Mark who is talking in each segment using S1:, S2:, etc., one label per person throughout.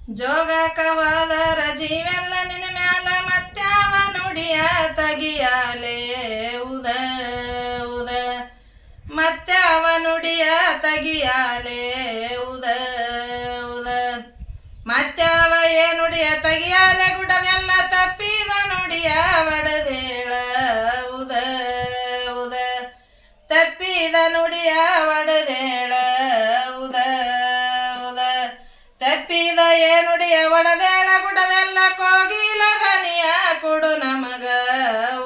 S1: ಜೋಗಕವಾದರ ಜೀವೆಲ್ಲ ನಿನ್ನ ಮ್ಯಾಲ ಮತ್ಯಾವ ನುಡಿಯ ತಗಿಯಾಲೆ ಉದ ಉದ ಮತ್ಯಾವ ನುಡಿಯ ತಗಿಯಾಲೆ ಉದ ಉದ ಮತ್ಯಾವ ನುಡಿಯ ತಗಿಯಾಲೆ ಗುಡದೆಲ್ಲ ತಪ್ಪಿದ ನುಡಿಯ ಒಡದೇಳ ಉದ ಉದ ತಪ್ಪಿದ ನುಡಿಯ ಒಡದೇಳ ಉದ ಉದ ತಪ್ಪಿದ ನುಡಿಯ ಒಡದೇಳ ಗುಡದೆಲ್ಲ ಕೋಗಿಲದನಿಯ ಕೊಡು ನಮಗ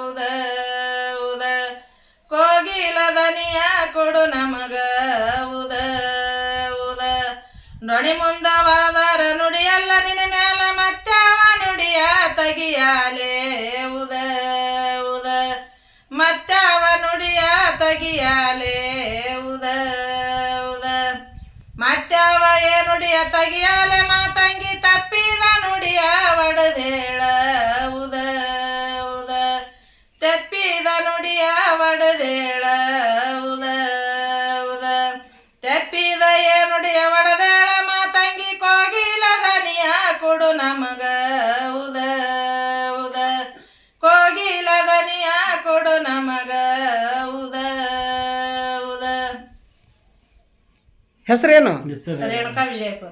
S1: ಉದ ಉದ ಕೋಗಿಲದನಿಯ ಕೊಡು ನಮಗ ಉದ ಉದ ನೊಡಿ ಮುಂದವಾದರ ನುಡಿಯಲ್ಲ ನಿನ್ನ ಮ್ಯಾಲ ಮತ್ಯಾವ ನುಡಿಯ ತಗಿಯಾಲೆ ಉದ ಉದ ಮತ್ಯಾವ ನುಡಿಯ ತಗಿಯಾಲೆ ಉದ ಉದ ಮತ್ಯಾವ ನುಡಿಯ ತಗಿಯಾಲೆ ಮಾತಂಗಿ ತಪ್ಪಿದ ನುಡಿಯ ಒಡದೇಳ ಉದ ಉದ ತಪ್ಪಿದ ನುಡಿಯ ಒಡದೇಳ ಉದ ಉದ ತಪ್ಪಿದ ನುಡಿಯ ಒಡದೇಳ ಮಾತಂಗಿ ಕೋಗಿಲದನಿಯ ಕೊಡು ನಮಗ ಉದ ಉದ ಕೋಗಿಲದನಿಯ ಕೊಡು ನಮಗ ಉದ ಉದ
S2: ಹೆಸರೇನು?
S1: ರೇಣುಕಾ ವಿಜಯಪುರ.